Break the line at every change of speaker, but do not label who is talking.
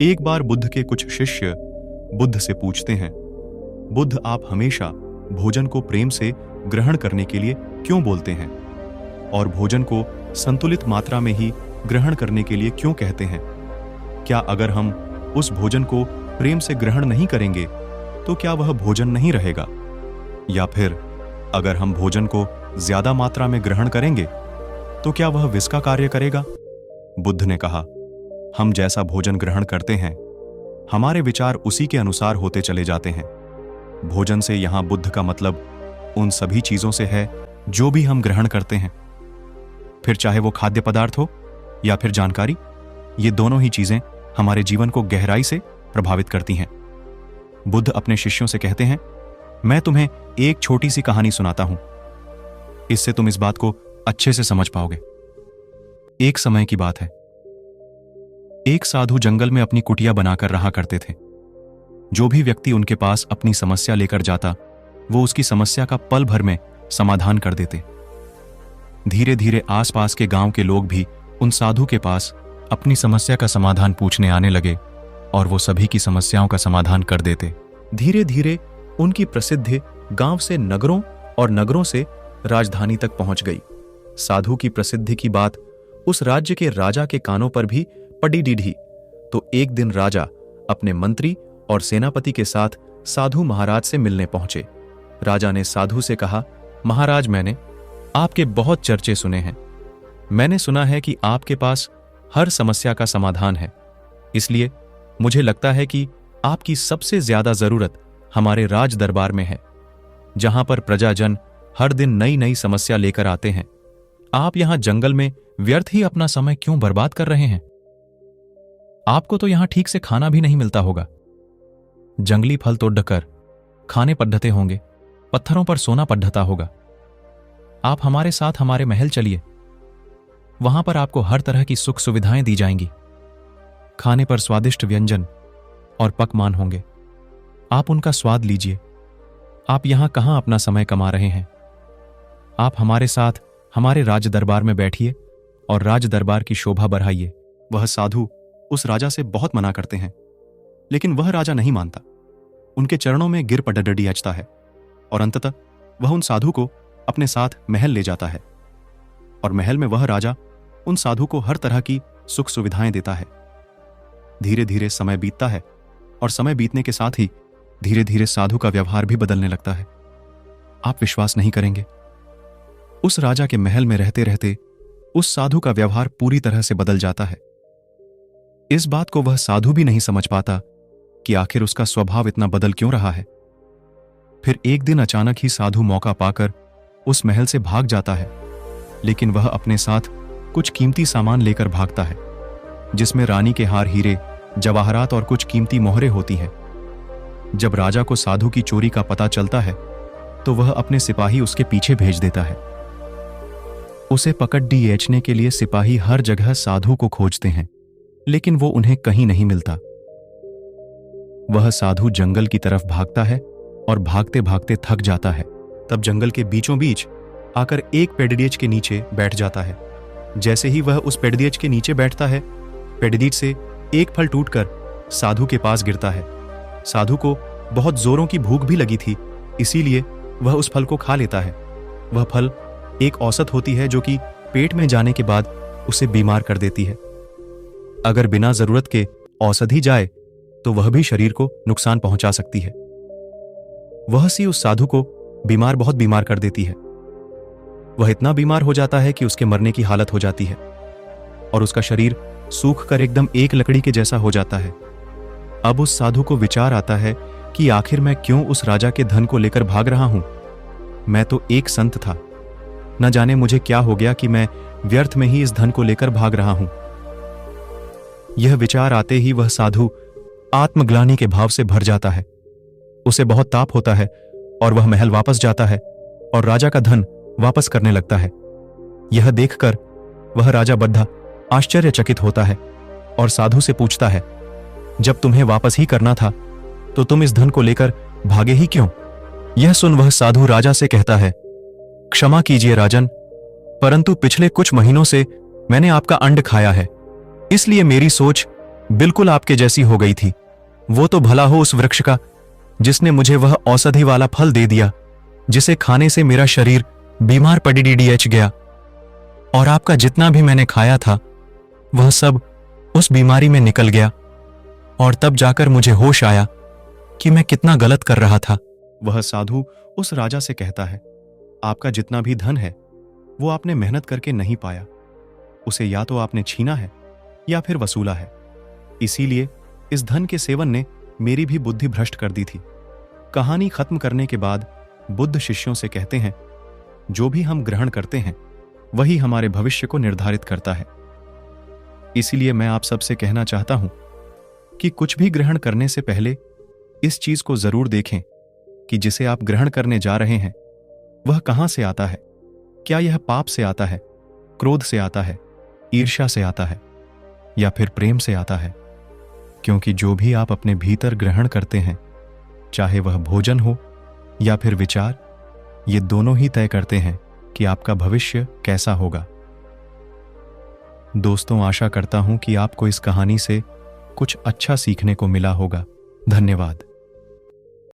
एक बार बुद्ध के कुछ शिष्य बुद्ध से पूछते हैं, बुद्ध, आप हमेशा भोजन को प्रेम से ग्रहण करने के लिए क्यों बोलते हैं और भोजन को संतुलित मात्रा में ही ग्रहण करने के लिए क्यों कहते हैं? क्या अगर हम उस भोजन को प्रेम से ग्रहण नहीं करेंगे तो क्या वह भोजन नहीं रहेगा? या फिर अगर हम भोजन को ज्यादा मात्रा में ग्रहण करेंगे तो क्या वह विष का कार्य करेगा? बुद्ध ने कहा, हम जैसा भोजन ग्रहण करते हैं हमारे विचार उसी के अनुसार होते चले जाते हैं। भोजन से यहां बुद्ध का मतलब उन सभी चीजों से है जो भी हम ग्रहण करते हैं, फिर चाहे वो खाद्य पदार्थ हो या फिर जानकारी, ये दोनों ही चीजें हमारे जीवन को गहराई से प्रभावित करती हैं। बुद्ध अपने शिष्यों से कहते हैं, मैं तुम्हें एक छोटी सी कहानी सुनाता हूं, इससे तुम इस बात को अच्छे से समझ पाओगे। एक समय की बात है, एक साधु जंगल में अपनी कुटिया बनाकर रहा करते थे। जो भी व्यक्ति उनके पास अपनी समस्या लेकर जाता वो उसकी समस्या का पल भर में समाधान कर देते। धीरे धीरे आसपास के गांव के लोग भी उन साधु के पास अपनी समस्या का समाधान पूछने आने लगे और वो सभी की समस्याओं का समाधान कर देते। धीरे धीरे उनकी प्रसिद्धि गांव से नगरों और नगरों से राजधानी तक पहुंच गई। साधु की प्रसिद्धि की बात उस राज्य के राजा के कानों पर भी पड़ी डीढ़ी तो एक दिन राजा अपने मंत्री और सेनापति के साथ साधु महाराज से मिलने पहुंचे। राजा ने साधु से कहा, महाराज, मैंने आपके बहुत चर्चे सुने हैं। मैंने सुना है कि आपके पास हर समस्या का समाधान है, इसलिए मुझे लगता है कि आपकी सबसे ज्यादा जरूरत हमारे राज दरबार में है, जहां पर प्रजाजन हर दिन नई नई समस्या लेकर आते हैं। आप यहां जंगल में व्यर्थ ही अपना समय क्यों बर्बाद कर रहे हैं? आपको तो यहां ठीक से खाना भी नहीं मिलता होगा। जंगली फल तोड़कर खाने पद्धते होंगे, पत्थरों पर सोना पद्धता होगा। आप हमारे साथ हमारे महल चलिए, वहां पर आपको हर तरह की सुख सुविधाएं दी जाएंगी। खाने पर स्वादिष्ट व्यंजन और पकवान होंगे, आप उनका स्वाद लीजिए। आप यहां कहां अपना समय कमा रहे हैं? आप हमारे साथ हमारे राज दरबार में बैठिए और राज दरबार की शोभा बढ़ाइए। वह साधु उस राजा से बहुत मना करते हैं, लेकिन वह राजा नहीं मानता। उनके चरणों में गिर पड़ अचता है और अंततः वह उन साधु को अपने साथ महल ले जाता है और महल में वह राजा उन साधु को हर तरह की सुख सुविधाएं देता है। धीरे धीरे समय बीतता है और समय बीतने के साथ ही धीरे धीरे साधु का व्यवहार भी बदलने लगता है। आप विश्वास नहीं करेंगे, उस राजा के महल में रहते रहते उस साधु का व्यवहार पूरी तरह से बदल जाता है। इस बात को वह साधु भी नहीं समझ पाता कि आखिर उसका स्वभाव इतना बदल क्यों रहा है। फिर एक दिन अचानक ही साधु मौका पाकर उस महल से भाग जाता है, लेकिन वह अपने साथ कुछ कीमती सामान लेकर भागता है, जिसमें रानी के हार, हीरे, जवाहरात और कुछ कीमती मोहरें होती हैं। जब राजा को साधु की चोरी का पता चलता है तो वह अपने सिपाही उसके पीछे भेज देता है। उसे पकड़ दिएचने के लिए सिपाही हर जगह साधु को खोजते हैं, लेकिन वो उन्हें कहीं नहीं मिलता। वह साधु जंगल की तरफ भागता है और भागते भागते थक जाता है। तब जंगल के बीचों बीच आकर एक पेड़डीच के नीचे बैठ जाता है। जैसे ही वह उस पेड़डीच के नीचे बैठता है, पेड़डीच से एक फल टूटकर साधु के पास गिरता है। साधु को बहुत जोरों की भूख भी लगी थी, इसीलिए वह उस फल को खा लेता है। वह फल एक औसत होती है जो कि पेट में जाने के बाद उसे बीमार कर देती है। अगर बिना जरूरत के औषधि जाए तो वह भी शरीर को नुकसान पहुंचा सकती है। वह सी उस साधु को बहुत बीमार कर देती है। वह इतना बीमार हो जाता है कि उसके मरने की हालत हो जाती है और उसका शरीर सूख कर एकदम एक लकड़ी के जैसा हो जाता है। अब उस साधु को विचार आता है कि आखिर मैं क्यों उस राजा के धन को लेकर भाग रहा हूं? मैं तो एक संत था, न जाने मुझे क्या हो गया कि मैं व्यर्थ में ही इस धन को लेकर भाग रहा हूं। यह विचार आते ही वह साधु आत्मग्लानि के भाव से भर जाता है। उसे बहुत ताप होता है और वह महल वापस जाता है और राजा का धन वापस करने लगता है। यह देखकर वह राजा बद्धा आश्चर्यचकित होता है और साधु से पूछता है, जब तुम्हें वापस ही करना था तो तुम इस धन को लेकर भागे ही क्यों? यह सुन वह साधु राजा से कहता है, क्षमा कीजिए राजन, परंतु पिछले कुछ महीनों से मैंने आपका अंड खाया है, इसलिए मेरी सोच बिल्कुल आपके जैसी हो गई थी। वो तो भला हो उस वृक्ष का जिसने मुझे वह औषधि वाला फल दे दिया जिसे खाने से मेरा शरीर बीमार पड़ी डीडीएच गया। और आपका जितना भी मैंने खाया था वह सब उस बीमारी में निकल गया। और तब जाकर मुझे होश आया कि मैं कितना गलत कर रहा था। वह साधु उस राजा से कहता है, आपका जितना भी धन है वो आपने मेहनत करके नहीं पाया, उसे या तो आपने छीना है या फिर वसूला है। इसीलिए इस धन के सेवन ने मेरी भी बुद्धि भ्रष्ट कर दी थी। कहानी खत्म करने के बाद बुद्ध शिष्यों से कहते हैं, जो भी हम ग्रहण करते हैं वही हमारे भविष्य को निर्धारित करता है। इसीलिए मैं आप सबसे कहना चाहता हूं कि कुछ भी ग्रहण करने से पहले इस चीज को जरूर देखें कि जिसे आप ग्रहण करने जा रहे हैं वह कहां से आता है। क्या यह पाप से आता है, क्रोध से आता है, ईर्ष्या से आता है या फिर प्रेम से आता है? क्योंकि जो भी आप अपने भीतर ग्रहण करते हैं, चाहे वह भोजन हो या फिर विचार, ये दोनों ही तय करते हैं कि आपका भविष्य कैसा होगा। दोस्तों, आशा करता हूं कि आपको इस कहानी से कुछ अच्छा सीखने को मिला होगा। धन्यवाद।